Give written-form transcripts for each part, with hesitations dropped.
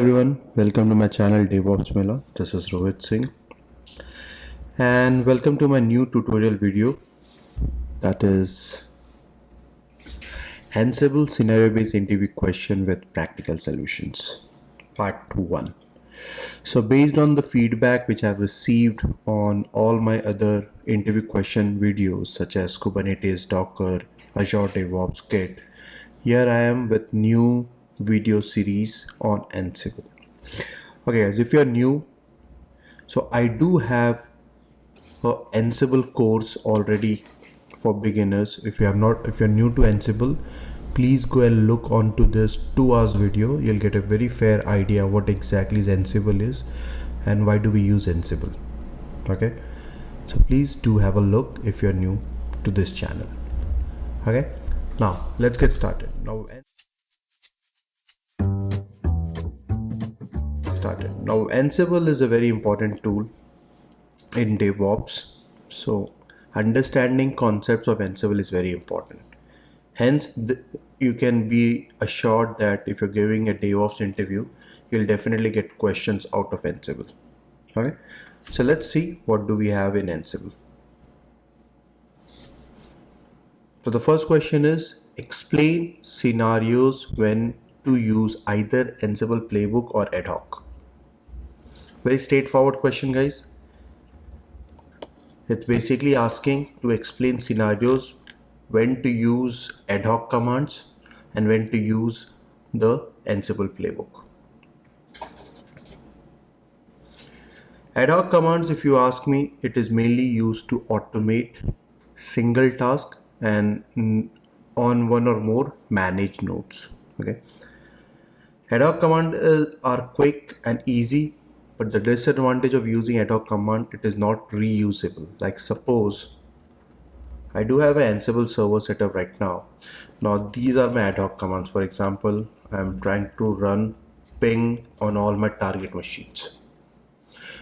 everyone, welcome to my channel DevOps Mela. This is Rohit Singh and welcome to my new tutorial video, that is Ansible scenario based interview question with practical solutions, part 1. So based on the feedback which I've received on all my other interview question videos such as Kubernetes, Docker, Azure DevOps, Git, here I am with new video series on Ansible. Okay guys, if you are new, so I do have a Ansible course already for beginners. If you're new to Ansible, please go and look onto this 2 hours video. You'll get a very fair idea what exactly Ansible is and why do we use Ansible. Okay, so please do have a look if you're new to this channel. Okay, now let's get started. Now Ansible is a very important tool in DevOps, so understanding concepts of Ansible is very important. Hence, you can be assured that if you're giving a DevOps interview, you'll definitely get questions out of Ansible. Okay, so let's see what do we have in Ansible. So the first question is, explain scenarios when to use either Ansible-Playbook or ad hoc. Very straightforward question, guys. It's basically asking to explain scenarios when to use ad hoc commands and when to use the Ansible-Playbook. Ad hoc commands, if you ask me, it is mainly used to automate single task and on one or more managed nodes. Okay, ad hoc commands are quick and easy, but the disadvantage of using ad hoc command, it is not reusable. Like suppose I do have an Ansible server setup right now. Now these are my ad hoc commands. For example, I'm trying to run ping on all my target machines.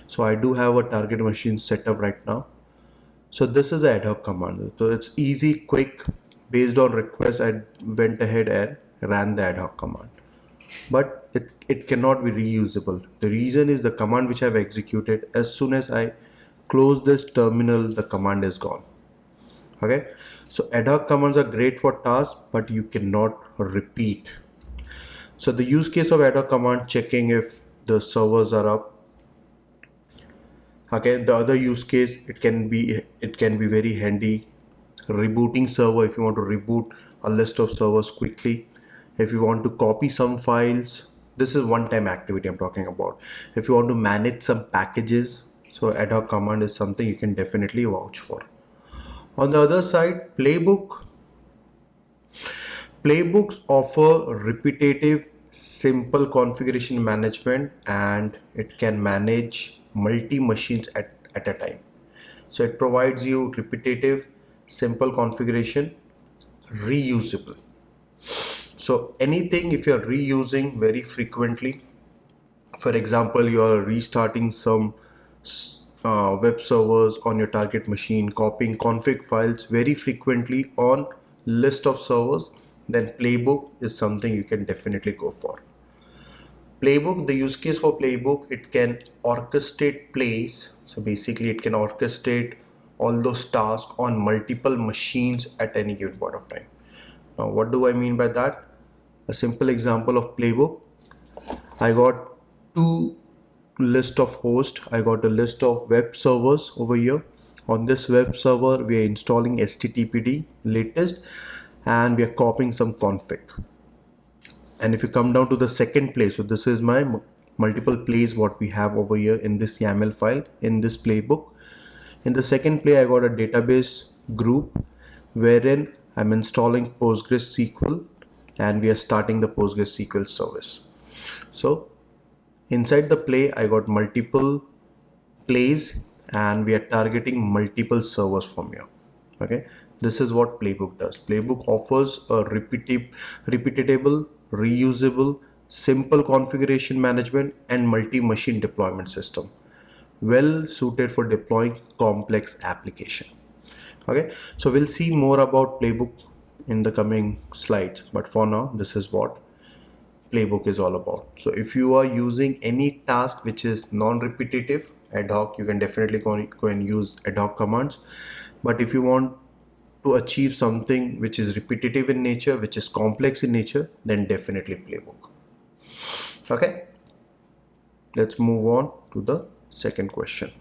So I do have a target machine set up right now. So this is an ad hoc command. So it's easy, quick. Based on request, I went ahead and ran the ad hoc command. But it cannot be reusable. The reason is the command which I've executed, as soon as I close this terminal, the command is gone. Okay, so ad hoc commands are great for tasks, but you cannot repeat. So the use case of ad hoc command, checking if the servers are up. Okay, the other use case, it can be very handy rebooting server. If you want to reboot a list of servers quickly, if you want to copy some files, this is one-time activity I'm talking about. If you want to manage some packages, so ad hoc command is something you can definitely vouch for. On the other side, playbooks offer repetitive, simple configuration management, and it can manage multi-machines at a time. So it provides you repetitive, simple configuration, reusable. So anything if you're reusing very frequently, for example, you are restarting some web servers on your target machine, copying config files very frequently on list of servers, then playbook is something you can definitely go for. Playbook, the use case for playbook, it can orchestrate plays. So basically it can orchestrate all those tasks on multiple machines at any given point of time. Now what do I mean by that? A simple example of playbook, I got two list of hosts. I got a list of web servers over here. On this web server, we are installing HTTPD latest and we are copying some config. And if you come down to the second place, so this is my multiple plays what we have over here in this YAML file in this playbook. In the second play, I got a database group wherein I'm installing PostgreSQL and we are starting the PostgreSQL service. So inside the play, I got multiple plays and we are targeting multiple servers from here. Okay, this is what playbook does. Playbook offers a repeatable, reusable, simple configuration management and multi-machine deployment system, well suited for deploying complex application. Okay, so we'll see more about playbook in the coming slides, but for now, this is what playbook is all about. So if you are using any task which is non-repetitive, ad hoc, you can definitely go and use ad hoc commands. But if you want to achieve something which is repetitive in nature, which is complex in nature, then definitely playbook. Okay, let's move on to the second question.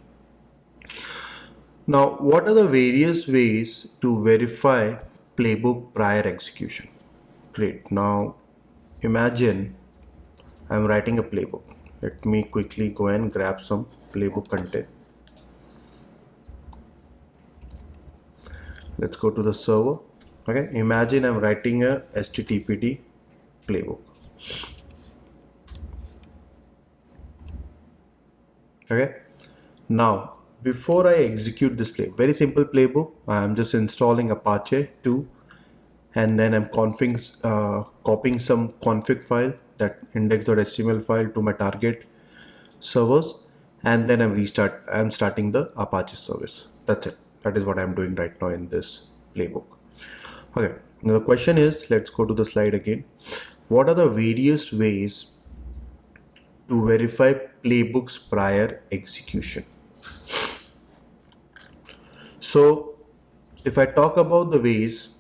Now, what are the various ways to verify playbook prior execution? Great. Now, imagine I'm writing a playbook. Let me quickly go and grab some playbook content. Let's go to the server. Okay, imagine I'm writing a HTTPD playbook. Okay, now before I execute this playbook, very simple playbook, I'm just installing Apache 2, and then I'm copying some config file, that index.html file, to my target servers, and then I'm starting the Apache service. That's it. That is what I'm doing right now in this playbook. Okay, now the question is, let's go to the slide again. What are the various ways to verify playbooks prior execution? So if I talk about the ways,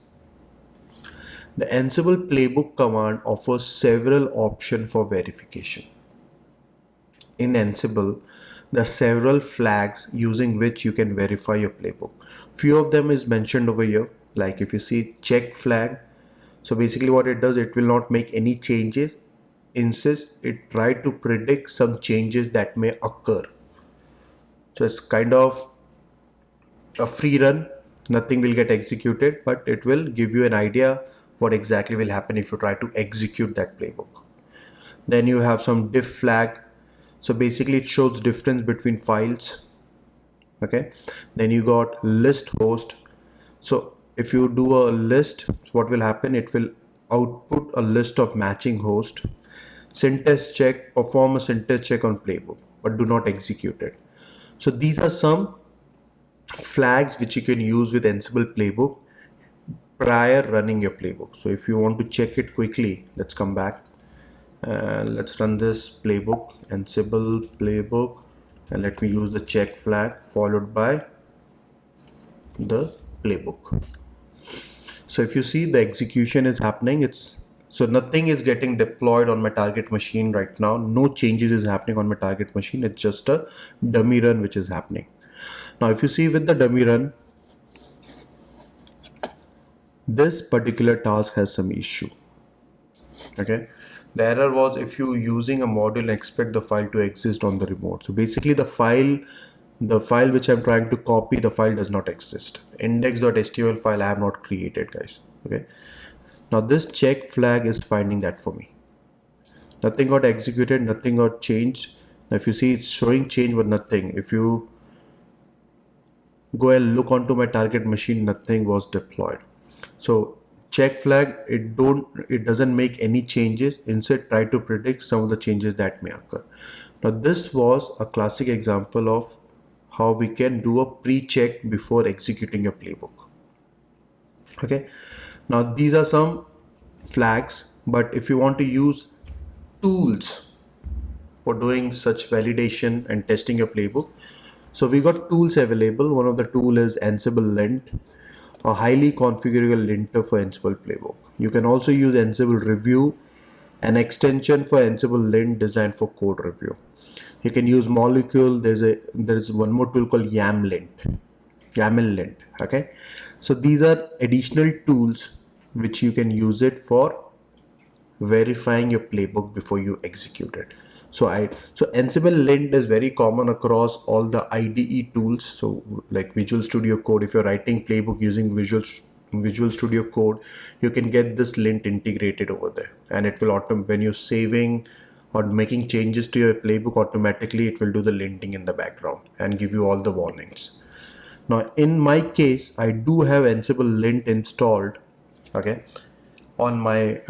the Ansible-Playbook command offers several options for verification. In Ansible, there are several flags using which you can verify your playbook. Few of them is mentioned over here. Like if you see check flag, so basically what it does, it will not make any changes. Instead, it try to predict some changes that may occur. So it's kind of a free run. Nothing will get executed, but it will give you an idea what exactly will happen if you try to execute that playbook. Then you have some diff flag. So basically it shows difference between files. Okay. Then you got list host. So if you do a list, what will happen? It will output a list of matching host. Syntax check, perform a syntax check on playbook, but do not execute it. So these are some flags which you can use with Ansible-Playbook prior running your playbook. So if you want to check it quickly, let's come back and let's run this playbook, Ansible-Playbook, and let me use the check flag followed by the playbook. So if you see, the execution is happening. So nothing is getting deployed on my target machine right now. No changes is happening on my target machine. It's just a dummy run which is happening. Now, if you see with the dummy run, this particular task has some issue. Okay. The error was if you using a module and expect the file to exist on the remote. So basically the file which I'm trying to copy, the file does not exist. Index.html file I have not created, guys. Okay. Now this check flag is finding that for me. Nothing got executed, nothing got changed. Now if you see, it's showing change but nothing. If you go and look onto my target machine, nothing was deployed. So check flag, it doesn't make any changes. Instead, try to predict some of the changes that may occur. Now this was a classic example of how we can do a pre-check before executing your playbook. Okay. Now these are some flags, but if you want to use tools for doing such validation and testing your playbook, so we got tools available. One of the tool is Ansible-Lint, a highly configurable linter for Ansible-Playbook. You can also use Ansible Review, an extension for Ansible-Lint designed for code review. You can use Molecule. There's one more tool called YAML-Lint. Okay, so these are additional tools which you can use it for verifying your playbook before you execute it. So Ansible-Lint is very common across all the IDE tools. So like Visual Studio Code, if you're writing playbook using Visual Studio Code, you can get this lint integrated over there, and it will when you're saving or making changes to your playbook, automatically it will do the linting in the background and give you all the warnings. Now in my case, I do have Ansible-Lint installed, okay, on my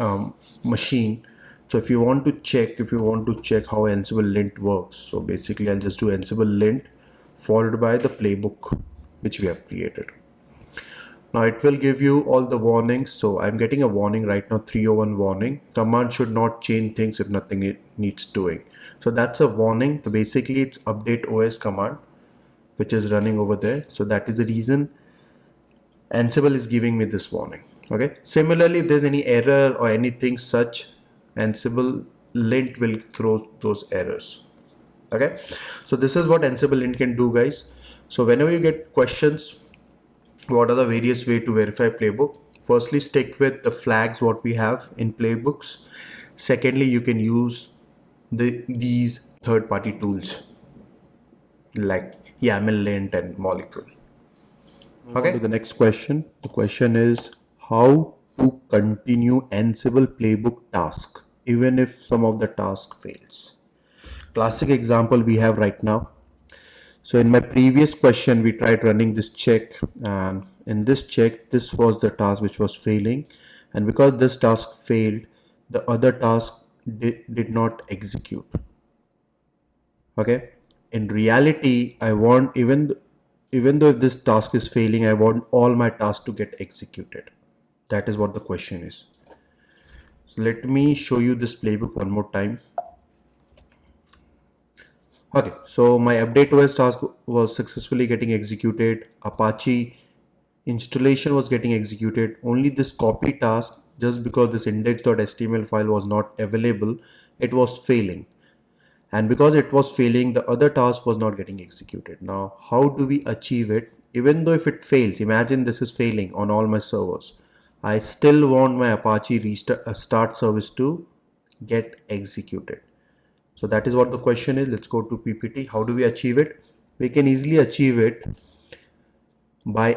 machine. So if you want to check how Ansible-Lint works, so basically I'll just do Ansible-Lint followed by the playbook which we have created. Now it will give you all the warnings. So I'm getting a warning right now, 301 warning. Command should not change things if nothing needs doing. So that's a warning. So basically it's update OS command, which is running over there. So that is the reason Ansible is giving me this warning. Okay. Similarly, if there's any error or anything such, Ansible lint will throw those errors. Okay. So this is what Ansible lint can do, guys. So whenever you get questions, what are the various way to verify playbook? Firstly, stick with the flags what we have in playbooks. Secondly, you can use these third-party tools like YAML lint and molecule. Okay. To the next question. The question is how to continue Ansible playbook task even if some of the task fails. Classic example we have right now. So in my previous question, we tried running this check, and in this check, this was the task which was failing. And because this task failed, the other task did not execute. Okay. In reality, I want, even though if this task is failing, I want all my tasks to get executed. That is what the question is. So let me show you this playbook one more time. Okay, so my update OS task was successfully getting executed. Apache installation was getting executed. Only this copy task, just because this index.html file was not available, it was failing. And because it was failing, the other task was not getting executed. Now, how do we achieve it? Even though if it fails, imagine this is failing on all my servers, I still want my Apache start service to get executed. So that is what the question is. Let's go to PPT. How do we achieve it? We can easily achieve it by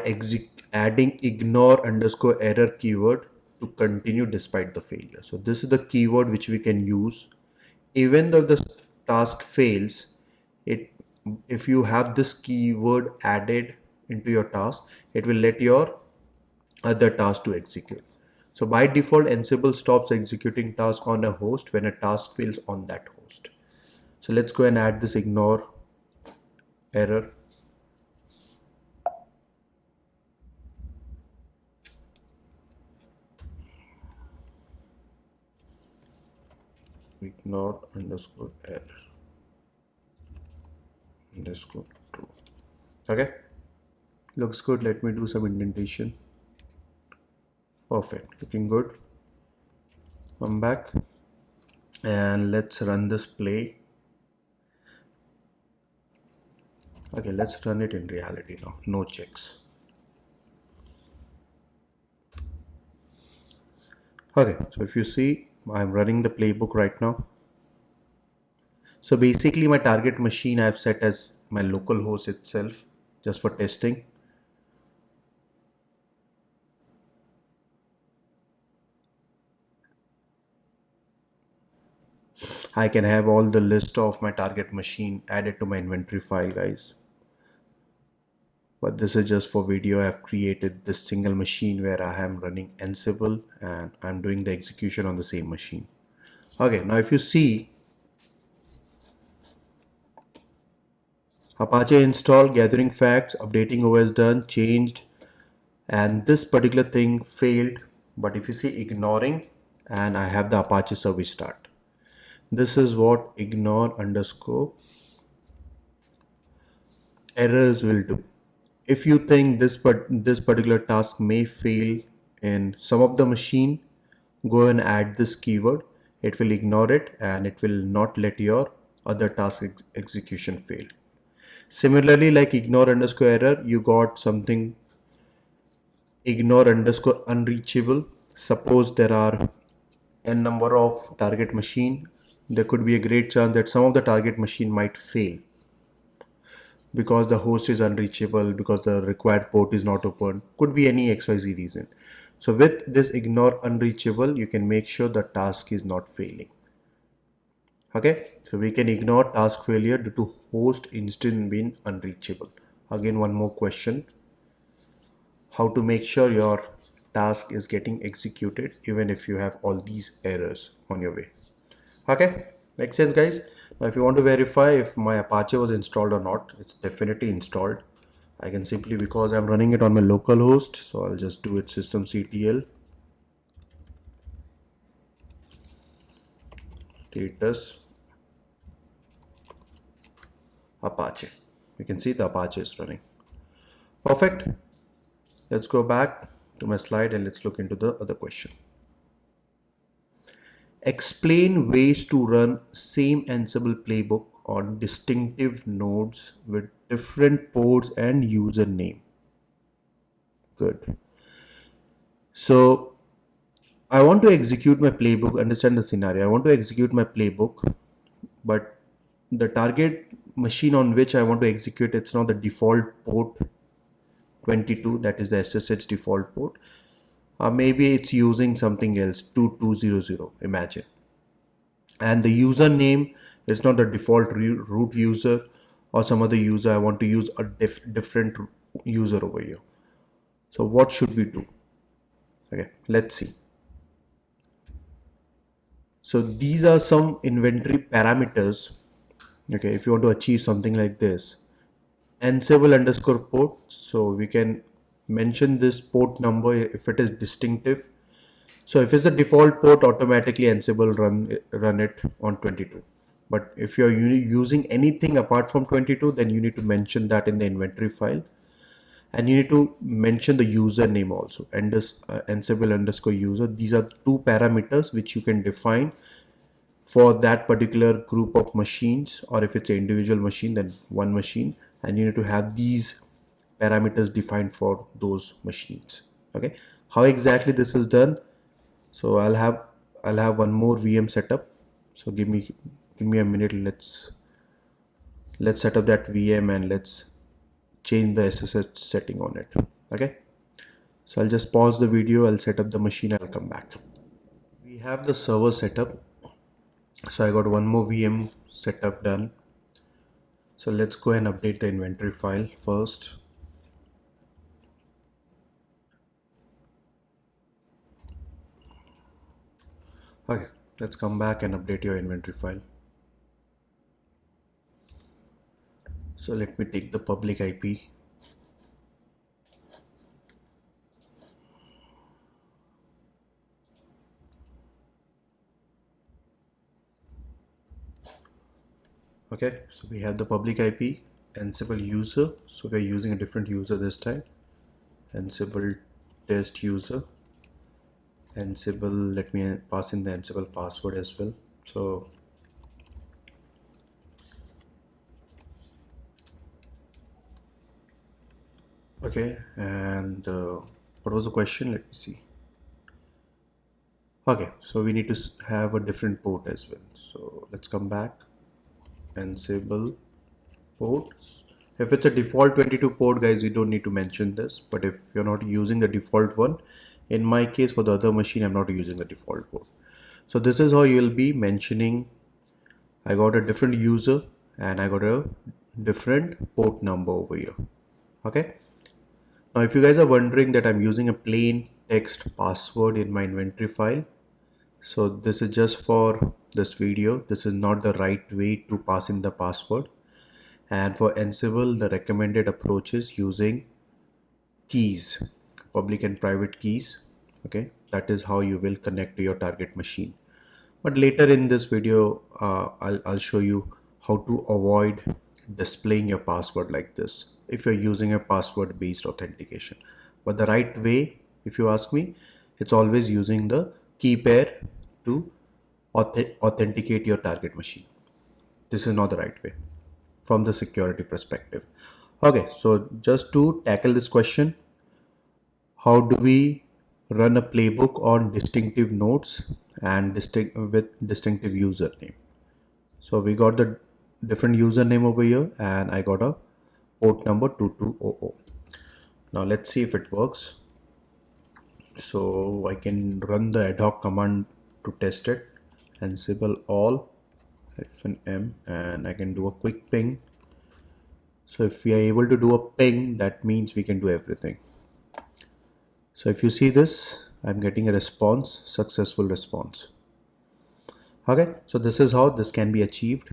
adding ignore underscore error keyword to continue despite the failure. So this is the keyword which we can use. Even though the task fails, if you have this keyword added into your task, it will let your other task to execute. So by default, Ansible stops executing task on a host when a task fails on that host. So let's go and add this ignore error. Ignore underscore error underscore true. Okay, looks good. Let me do some indentation. Perfect, looking good. I'm back and let's run this play. Okay, let's run it in reality now. No checks. Okay, so if you see, I'm running the playbook right now. So basically my target machine I've set as my local host itself just for testing. I can have all the list of my target machine added to my inventory file, guys. But this is just for video. I've created this single machine where I am running Ansible and I'm doing the execution on the same machine. Okay, now if you see, Apache install, gathering facts, updating OS done, changed, and this particular thing failed. But if you see ignoring, and I have the Apache service start. This is what ignore underscore errors will do. If you think this particular task may fail in some of the machine, go and add this keyword. It will ignore it and it will not let your other task execution fail. Similarly, like ignore underscore error, you got something ignore underscore unreachable. Suppose there are n number of target machine, there could be a great chance that some of the target machine might fail because the host is unreachable, because the required port is not open, could be any XYZ reason. So with this ignore unreachable, you can make sure the task is not failing. Okay, so we can ignore task failure due to host instance being unreachable. Again, one more question. How to make sure your task is getting executed even if you have all these errors on your way. Okay, makes sense, guys. Now if you want to verify if my Apache was installed or not, it's definitely installed. I can simply, because I'm running it on my local host, so I'll just do it systemctl status Apache. You can see the Apache is running. Perfect. Let's go back to my slide and let's look into the other question. Explain ways to run same Ansible playbook on distinctive nodes with different ports and username. Good. So I want to execute my playbook, understand the scenario. I want to execute my playbook, but the target machine on which I want to execute, it's not the default port 22, that is the SSH default port. Maybe it's using something else, 2200, imagine. And the username is not the default root user or some other user. I want to use a different user over here. So what should we do? Okay, let's see. So these are some inventory parameters. Okay, if you want to achieve something like this, Ansible underscore port. So we can mention this port number if it is distinctive. So if it's a default port, automatically Ansible run it on 22. But if you're using anything apart from 22, then you need to mention that in the inventory file. And you need to mention the username also, and this Ansible underscore user. These are two parameters which you can define for that particular group of machines, or if it's an individual machine, then one machine, and you need to have these parameters defined for those machines. Okay, how exactly this is done? So I'll have one more VM setup. So give me a minute. Let's set up that VM and let's change the SSH setting on it. Okay, so I'll just pause the video, I'll set up the machine, I'll come back. We have the server setup. So I got one more VM setup done. So let's go and update the inventory file first. Okay, let's come back and update your inventory file. So let me take the public IP. Okay, so we have the public IP, Ansible user. So we're using a different user this time. Ansible test user. Ansible, let me pass in the Ansible password as well. So okay, and what was the question? Let me see. Okay, so we need to have a different port as well. So let's come back. Ansible ports. If it's a default 22 port, guys, you don't need to mention this. But if you're not using the default one, in my case, for the other machine, I'm not using the default port. So this is how you'll be mentioning. I got a different user and I got a different port number over here. Okay. Now, if you guys are wondering that I'm using a plain text password in my inventory file, so this is just for this video. This is not the right way to pass in the password. And for Ansible, the recommended approach is using keys, public and private keys. Okay, that is how you will connect to your target machine. But later in this video, I'll show you how to avoid displaying your password like this if you're using a password based authentication. But the right way, if you ask me, it's always using the key pair to authenticate your target machine. This is not the right way from the security perspective. Okay, so just to tackle this question, how do we run a playbook on distinctive nodes and distinctive username? So we got the different username over here and I got a port number 2200. Now let's see if it works. So I can run the ad hoc command to test it. Ansible all -m and I can do a quick ping. So if we are able to do a ping, that means we can do everything. So if you see this, I'm getting a response, successful response. Okay, so this is how this can be achieved.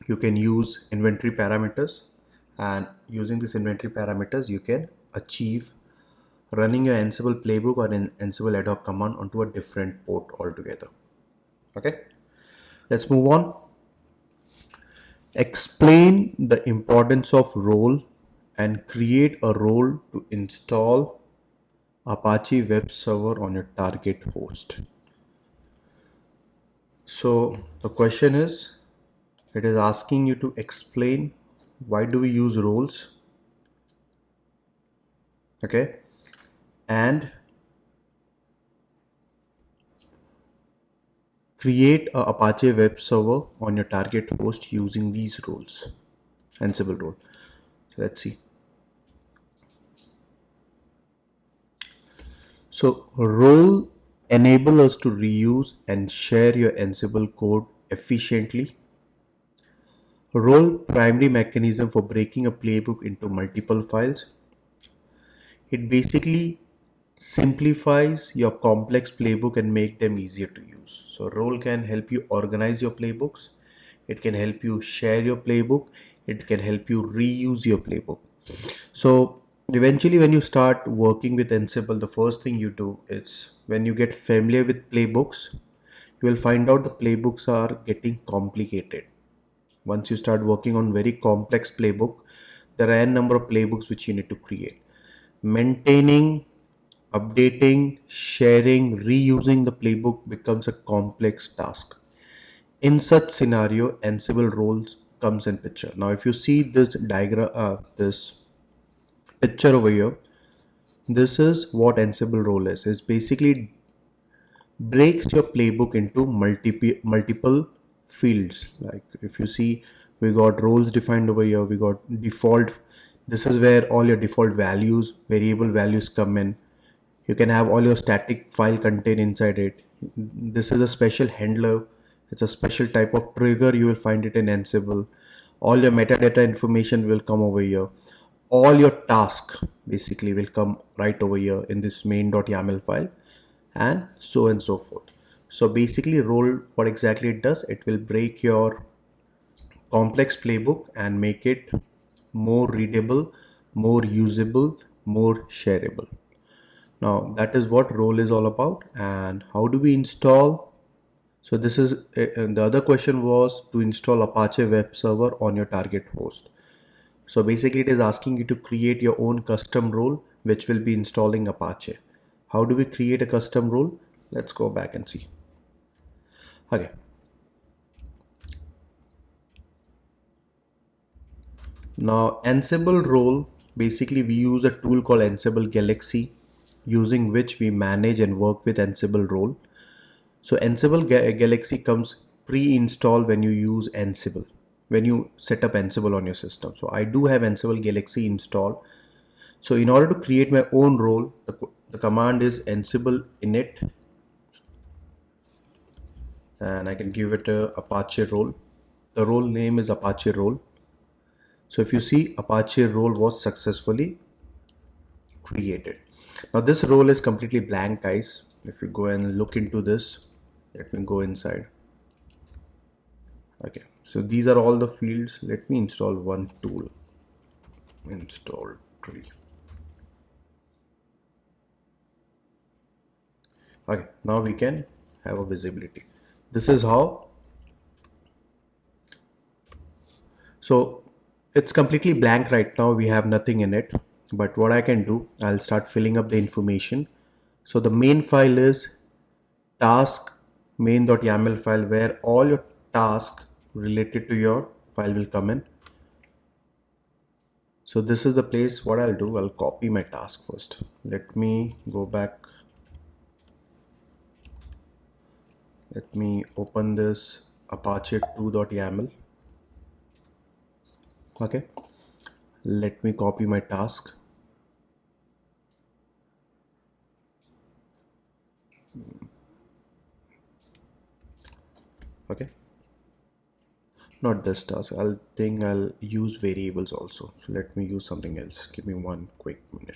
You can use inventory parameters And using these inventory parameters, you can achieve running your Ansible playbook or an Ansible ad hoc command onto a different port altogether. Okay, let's move on. Explain the importance of role and create a role to install Apache web server on your target host. So the question is, it is asking you to explain why do we use roles, okay, and create a Apache web server on your target host using these roles, Ansible role. So let's see. So role enable us to reuse and share your Ansible code efficiently. Role primary mechanism for breaking a playbook into multiple files. It basically simplifies your complex playbook and make them easier to use. So role can help you organize your playbooks. It can help you share your playbook. It can help you reuse your playbook. So eventually when you start working with Ansible, the first thing you do is when you get familiar with playbooks, you will find out the playbooks are getting complicated. Once you start working on very complex playbook, there are a number of playbooks which you need to create. Maintaining, updating, sharing, reusing the playbook becomes a complex task. In such scenario, Ansible roles comes in picture. Now, if you see this diagram, this picture over here, this is what Ansible role is. It's basically breaks your playbook into multiple fields. Like if you see, we got roles defined over here, we got default. This is where all your default values, variable values come in. You can have all your static file contain inside it. This is a special handler. It's a special type of trigger. You will find it in Ansible. All your metadata information will come over here. All your task basically will come right over here in this main.yaml file, and so forth. So basically role, what exactly it does, it will break your complex playbook and make it more readable, more usable, more shareable. Now that is what role is all about. And how do we install? So this is the other question was to install Apache web server on your target host. So basically it is asking you to create your own custom role which will be installing Apache. How do we create a custom role? Let's go back and see. Okay. Now Ansible role, basically we use a tool called Ansible-Galaxy, using which we manage and work with Ansible role. So Ansible-Galaxy comes pre-installed when you use Ansible, when you set up Ansible on your system. So I do have Ansible-Galaxy installed. So in order to create my own role, the command is Ansible init, and I can give it a Apache role. The role name is Apache role. So if you see, Apache role was successfully created. Now this role is completely blank, guys. If you go and look into this, let me go inside. Okay, so these are all the fields. Let me install one tool. Install tree. Okay, now we can have a visibility. This is how. So it's completely blank right now. We have nothing in it. But what I can do, I'll start filling up the information. So the main file is task main.yaml file, where all your tasks related to your file will come in. So this is the place. What I'll do, I'll copy my task first. Let me go back. Let me open this Apache 2.yaml. Okay. Let me copy my task. Okay. Not this task. I'll use variables also. So let me use something else. Give me one quick minute.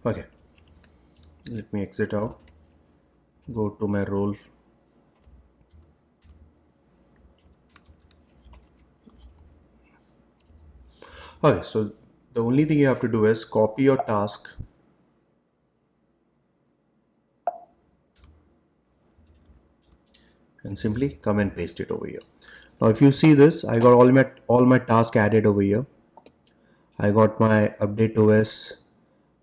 Okay. Let me exit out, go to my role. Okay, so the only thing you have to do is copy your task and simply come and paste it over here. Now if you see this, I got all my task added over here. I got my update OS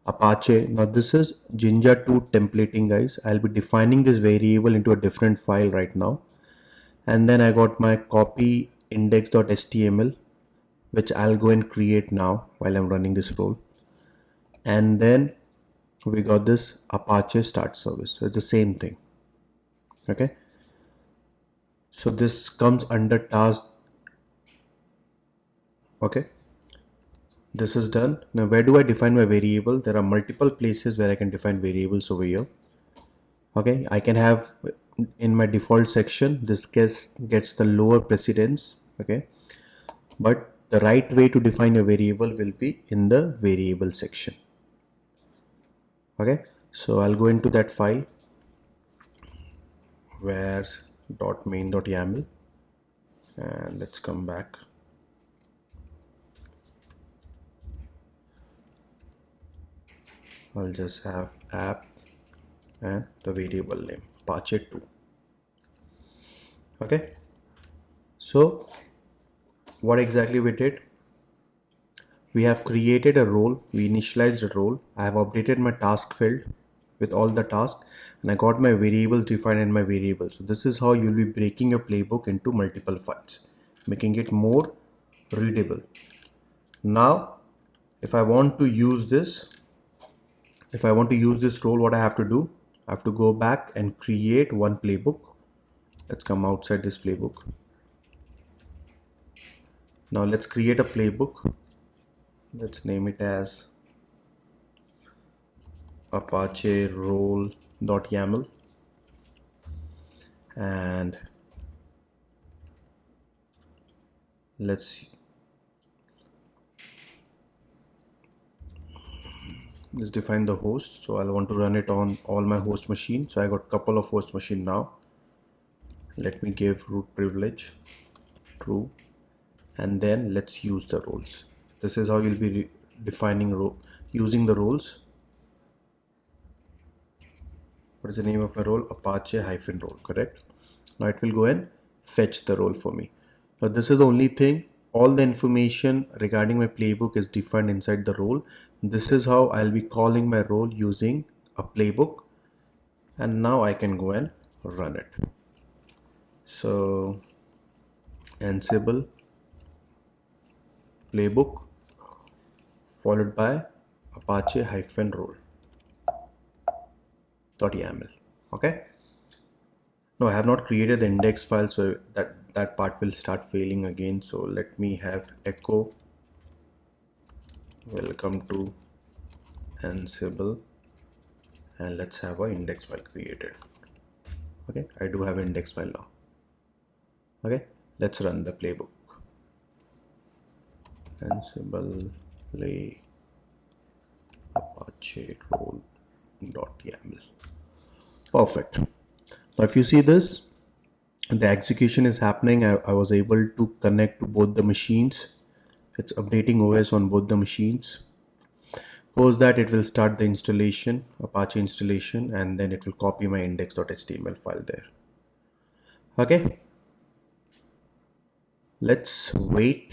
Apache. Now this is Jinja 2 templating, guys. I'll be defining this variable into a different file right now. And then I got my copy index.html, which I'll go and create now while I'm running this role. And then we got this Apache start service. So it's the same thing. Okay. So this comes under task. Okay. This is done. Now where do I define my variable? There are multiple places where I can define variables over here. Okay, I can have in my default section, this gets the lower precedence. Okay, but the right way to define a variable will be in the variable section. Okay, so I'll go into that file, where's .main.yaml, and let's come back. I'll just have app and the variable name Apache 2. Okay, so what exactly we did? We have created a role, we initialized a role, I have updated my task field with all the tasks, and I got my variables defined in my variables. So this is how you'll be breaking your playbook into multiple files, making it more readable. Now, if I want to use this role, what I have to do? I have to go back and create one playbook. Let's come outside this playbook. Now let's create a playbook. Let's name it as Apache-Role.yaml, and let's define the host. So I'll want to run it on all my host machine. So I got a couple of host machine now. Let me give root privilege true, and then let's use the roles. This is how you'll be defining using the roles. What is the name of my role? Apache-role, correct? Now it will go and fetch the role for me. Now this is the only thing. All the information regarding my playbook is defined inside the role. This is how I'll be calling my role using a playbook. And now I can go and run it. So Ansible-Playbook followed by Apache-role.yaml. Okay. No, I have not created the index file, so that part will start failing again. So let me have echo welcome to Ansible, and let's have an index file created. Okay, I do have an index file now. Okay, let's run the playbook. Ansible-Play Apache-Role.yaml. Perfect. Now if you see this, the execution is happening. I was able to connect to both the machines. It's updating OS on both the machines. Post that, it will start the installation, Apache installation, and then it will copy my index.html file there. Okay, let's wait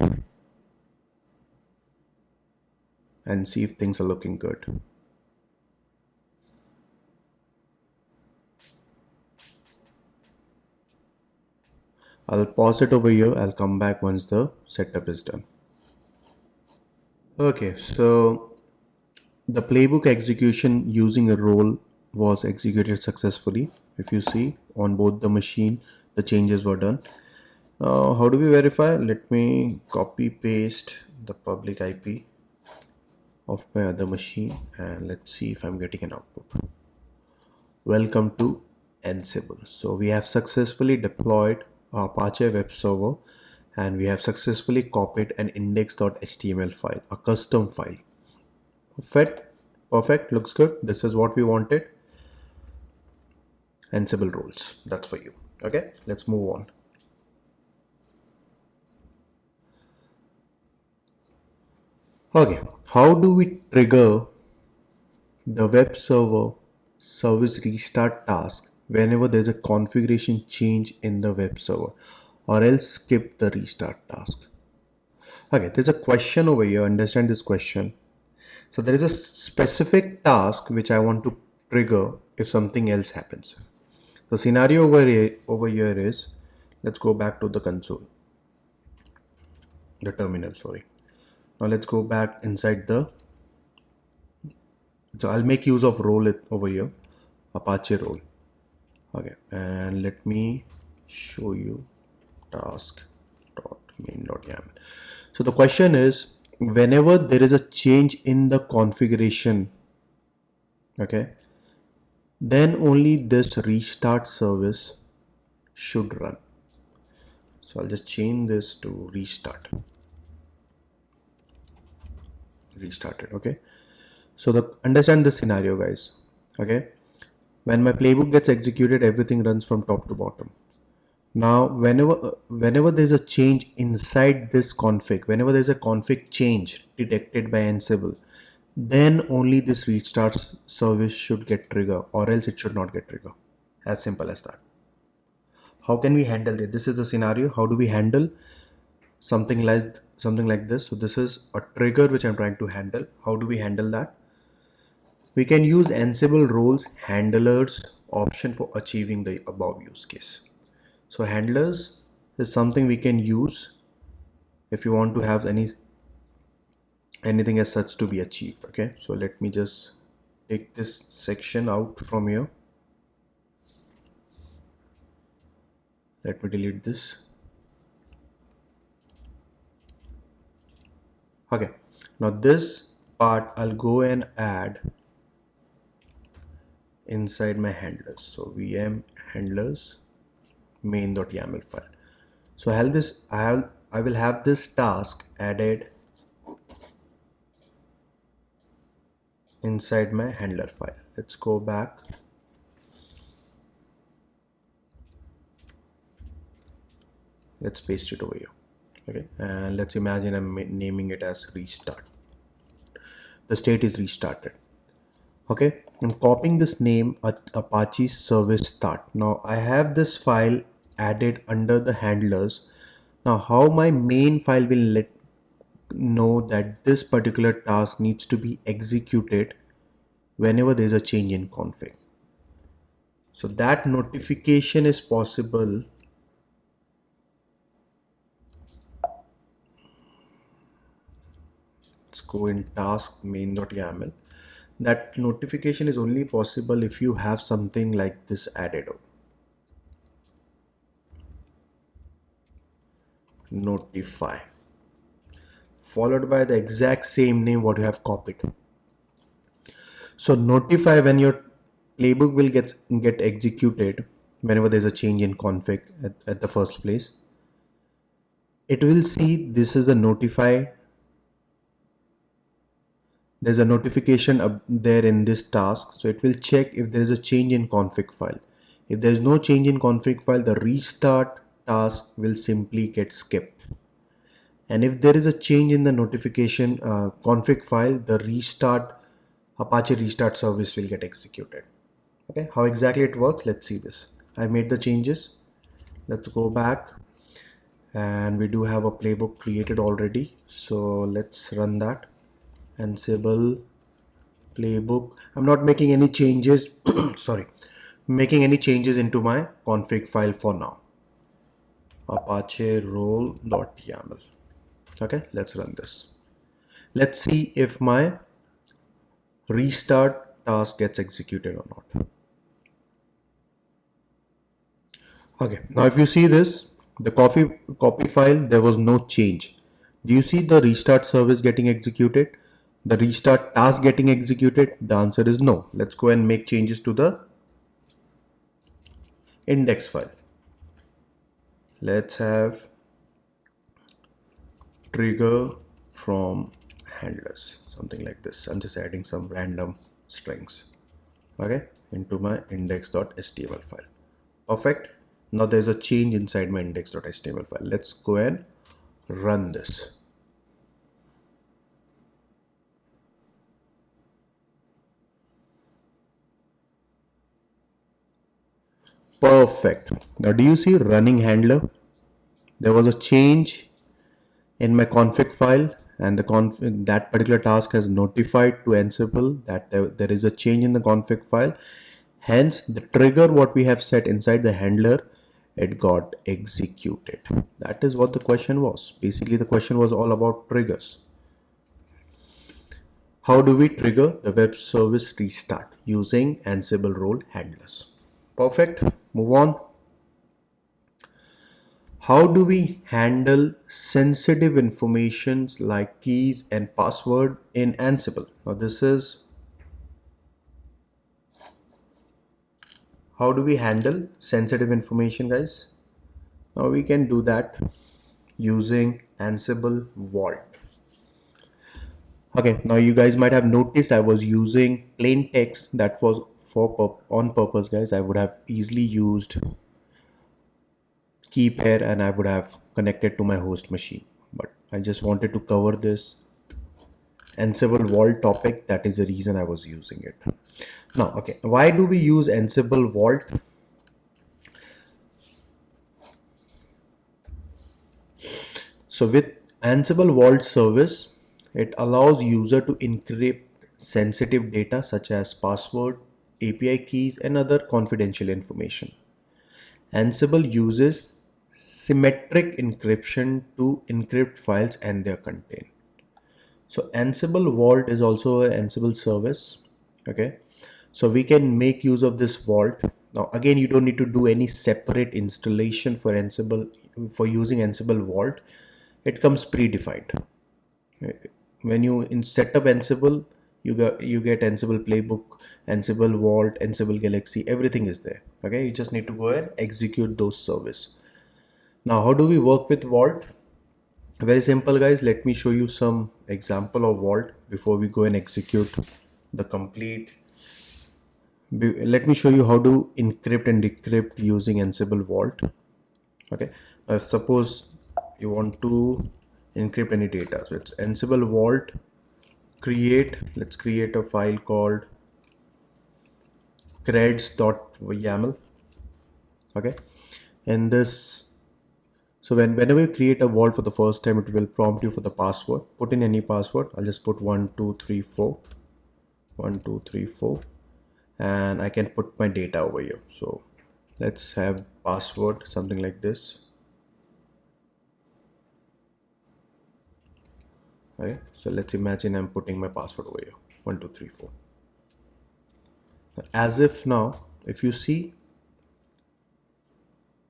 and see if things are looking good. I'll pause it over here. I'll come back once the setup is done. Okay, so the playbook execution using a role was executed successfully. If you see on both the machine, the changes were done. Now, how do we verify? Let me copy paste the public IP of my other machine, and let's see if I'm getting an output. Welcome to Ansible. So we have successfully deployed our Apache web server, and we have successfully copied an index.html file, a custom file. Perfect, looks good. This is what we wanted. Ansible-Roles. That's for you. Okay, let's move on. Okay, how do we trigger the web server service restart task whenever there's a configuration change in the web server, or else skip the restart task? Okay, there's a question over here. Understand this question. So there is a specific task which I want to trigger if something else happens. The scenario over here is, let's go back to the console, the terminal, sorry. Now let's go back inside the, so I'll make use of role over here, Apache role. Okay, and let me show you task.main.yaml. So the question is, whenever there is a change in the configuration, okay, then only this restart service should run. So I'll just change this to restart it. Okay, so understand this scenario, guys. Okay, when my playbook gets executed, everything runs from top to bottom. Now whenever there's a change inside this config, whenever there's a config change detected by Ansible, then only this restart service should get triggered, or else it should not get triggered. As simple as that. How can we handle it? This is the scenario. How do we handle something like this? So this is a trigger which I'm trying to handle. How do we handle that? We can use Ansible-Roles handlers option for achieving the above use case. So handlers is something we can use if you want to have anything as such to be achieved. Okay, so let me just take this section out from here. Let me delete this. Okay, now this part I'll go and add inside my handlers. So VM handlers main.yaml file. So I will have this task added inside my handler file. Let's go back. Let's paste it over here. Okay, and let's imagine I'm naming it as restart. The state is restarted. Okay, I'm copying this name at Apache service start. Now I have this file added under the handlers. Now how my main file will know that this particular task needs to be executed whenever there's a change in config. So that notification is possible let's go in task main.yaml. That notification is only possible if you have something like this added. Notify followed by the exact same name what you have copied. So notify when your playbook will get executed whenever there's a change in config at the first place. It will see this is a notify. There's a notification up there in this task. So it will check if there is a change in config file. If there's no change in config file, the restart task will simply get skipped. And if there is a change in the notification config file, the Apache restart service will get executed. Okay, how exactly it works? Let's see this. I made the changes. Let's go back, and we do have a playbook created already. So let's run that. Ansible-Playbook. I'm not making any changes. Sorry, making any changes into my config file for now. Apache role.yaml. Okay, let's run this. Let's see if my restart task gets executed or not. Okay, now if you see this, the copy file, there was no change. Do you see the restart service getting executed? The restart task getting executed? The answer is no. Let's go and make changes to the index file. Let's have trigger from handlers, something like this. I'm just adding some random strings, okay, into my index.html file. Perfect. Now there's a change inside my index.html file. Let's go and run this. Perfect. Now do you see running handler? There was a change in my config file, and that particular task has notified to Ansible that there is a change in the config file. Hence, the trigger what we have set inside the handler, it got executed. That is what the question was. Basically, the question was all about triggers. How do we trigger the web service restart using Ansible role handlers? Perfect. Move on. How do we handle sensitive informations like keys and password in Ansible? Now this is how do we handle sensitive information, guys? Now we can do that using Ansible-Vault. Okay, now you guys might have noticed I was using plain text. That was on purpose, guys. I would have easily used key pair and I would have connected to my host machine, but I just wanted to cover this Ansible-Vault topic. That is the reason I was using it. Now, okay, why do we use Ansible-Vault? So with Ansible-Vault service, it allows user to encrypt sensitive data such as password, API keys, and other confidential information. Ansible uses symmetric encryption to encrypt files and their content. So Ansible-Vault is also an Ansible service. Okay, so we can make use of this vault. Now again, you don't need to do any separate installation for Ansible for using Ansible-Vault. It comes predefined. When you set up Ansible, you get Ansible-Playbook, Ansible-Vault, Ansible-Galaxy, everything is there. Okay, you just need to go and execute those service. Now how do we work with Vault? Very simple, guys. Let me show you some example of Vault before we go and execute the complete. Let me show you how to encrypt and decrypt using Ansible-Vault. Okay, suppose you want to encrypt any data, so it's Ansible-Vault create. Let's create a file called creds.yaml. Okay, in this, so whenever you create a vault for the first time, it will prompt you for the password. Put in any password. I'll just put 1234 1234, and I can put my data over here. So let's have password something like this. Okay, so let's imagine I'm putting my password over here, 1234. As if now, if you see,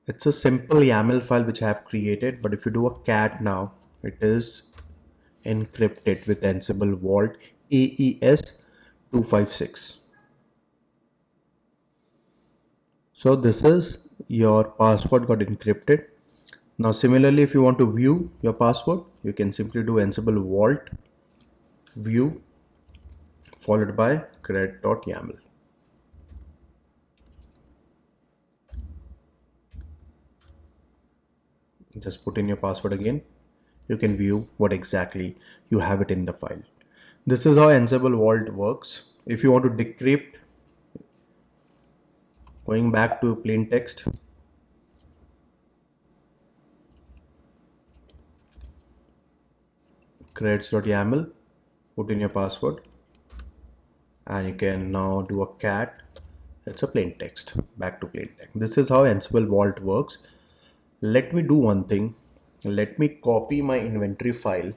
it's a simple YAML file which I have created, but if you do a cat now, it is encrypted with Ansible-Vault AES 256. So this is your password got encrypted. Now similarly, if you want to view your password, you can simply do Ansible-Vault view followed by cred.yaml. Just put in your password again. You can view what exactly you have it in the file. This is how Ansible-Vault works. If you want to decrypt, going back to plain text, creds.yaml, put in your password, and you can now do a cat. It's a plain text, back to plain text. This is how Ansible-Vault works. Let me do one thing. Let me copy my inventory file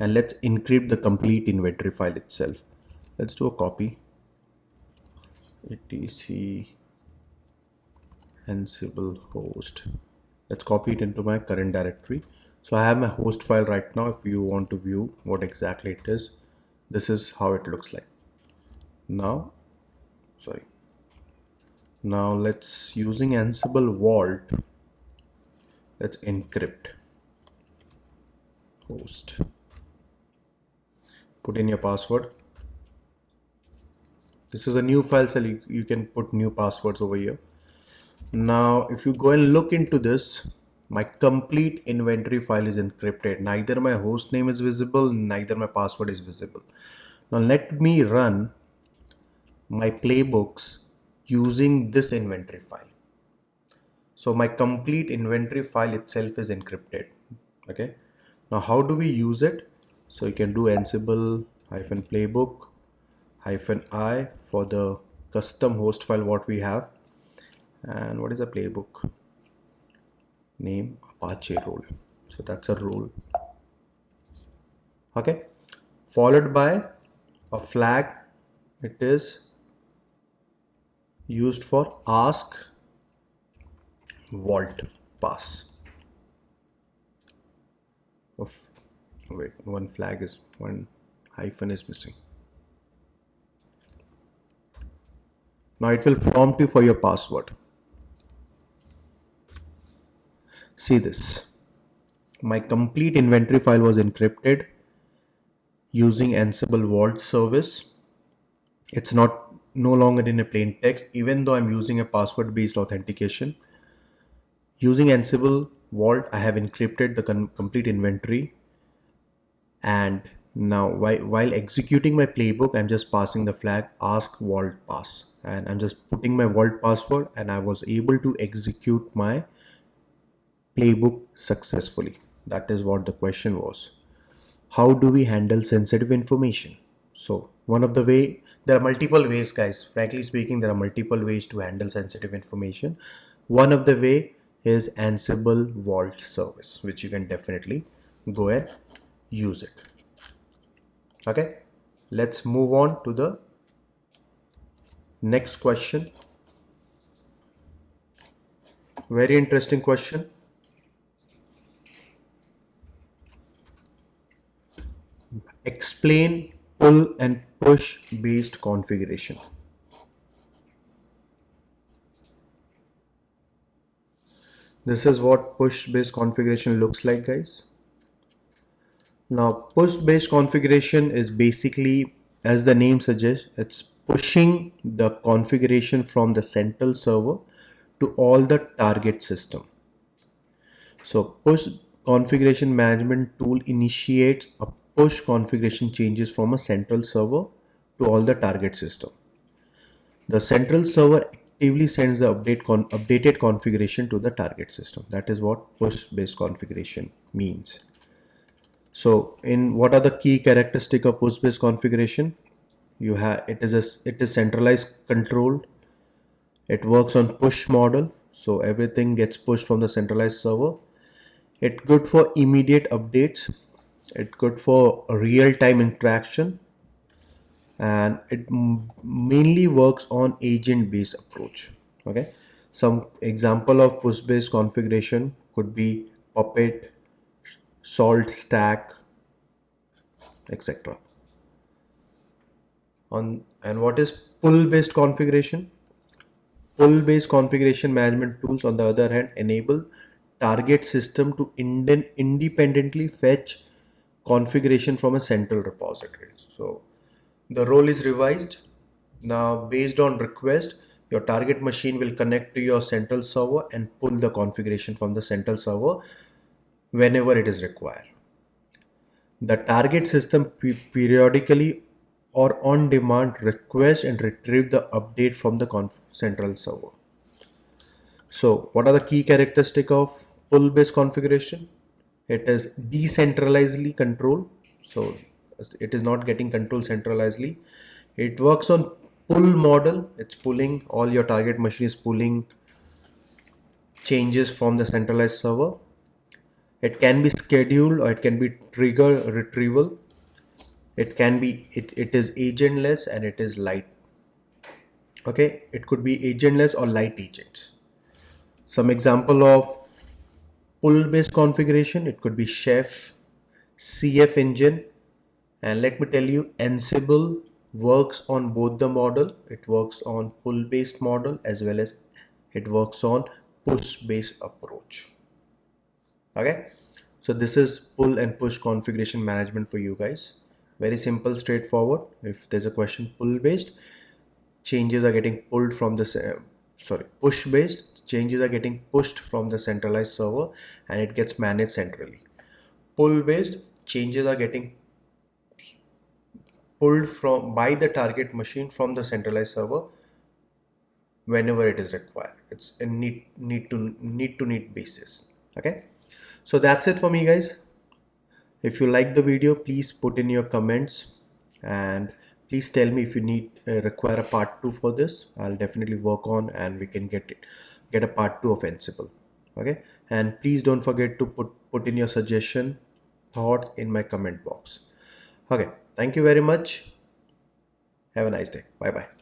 and let's encrypt the complete inventory file itself. Let's do a copy. etc Ansible host. Let's copy it into my current directory. So I have my host file right now. If you want to view what exactly it is, this is how it looks like. Now let's, using Ansible-Vault, let's encrypt host. Put in your password. This is a new file, so you can put new passwords over here. Now, if you go and look into this, my complete inventory file is encrypted. Neither my host name is visible, neither my password is visible. Now let me run my playbooks using this inventory file. So my complete inventory file itself is encrypted. Okay. Now how do we use it? So you can do Ansible-Playbook -I for the custom host file what we have. And what is a playbook? Name Apache role. So that's a role. Okay. Followed by a flag. It is used for ask vault pass. Of wait, one hyphen is missing. Now it will prompt you for your password. See this. My complete inventory file was encrypted using Ansible-Vault service. It's no longer in a plain text, even though I'm using a password-based authentication. Using Ansible-Vault, I have encrypted the complete inventory. And now while executing my playbook, I'm just passing the flag ask vault pass. And I'm just putting my vault password, and I was able to execute my playbook successfully. That is what the question was. How do we handle sensitive information? So one of the way, there are multiple ways, guys. Frankly speaking, there are multiple ways to handle sensitive information. One of the way is Ansible-Vault service, which you can definitely go and use it. Okay, let's move on to the next question. Very interesting question. Explain pull and push based configuration. This is what push based configuration looks like, guys. Now, push based configuration is basically, as the name suggests, it's pushing the configuration from the central server to all the target system. So push configuration management tool initiates a push configuration changes from a central server to all the target system. The central server actively sends the updated configuration to the target system. That is what push based configuration means. So in what are the key characteristic of push based configuration? It is centralized controlled. It works on push model. So everything gets pushed from the centralized server. It's good for immediate updates. It's good for real-time interaction, and it mainly works on agent-based approach. Okay, some example of push-based configuration could be Puppet, Salt Stack, etc. And what is pull-based configuration? Pull-based configuration management tools, on the other hand, enable target system to independently fetch configuration from a central repository. So the role is revised. Now, based on request, your target machine will connect to your central server and pull the configuration from the central server whenever it is required. The target system periodically or on demand request and retrieve the update from the central server. So what are the key characteristics of pull-based configuration? It is decentralizedly controlled. So it is not getting controlled centralizedly. It works on pull model. It's pulling, all your target machine is pulling changes from the centralized server. It can be scheduled or it can be trigger retrieval. It is agentless and it is light. Okay, it could be agentless or light agents. Some example of pull-based configuration, it could be Chef, CF engine, and let me tell you, Ansible works on both the model. It works on pull-based model as well as it works on push-based approach. Okay, so this is pull and push configuration management for you guys. Very simple, straightforward. If there's a question pull-based, changes are getting pulled from the push based. Changes are getting pushed from the centralized server and it gets managed centrally. Pull based, changes are getting pulled from by the target machine from the centralized server whenever it is required. It's a need basis. Okay, so that's it for me, guys. If you like the video, please put in your comments and please tell me if you require a part 2 for this. I'll definitely work on and we can get a part 2 of Ansible. Okay, and please don't forget to put in your suggestion thought in my comment box. Okay, thank you very much. Have a nice day. Bye bye.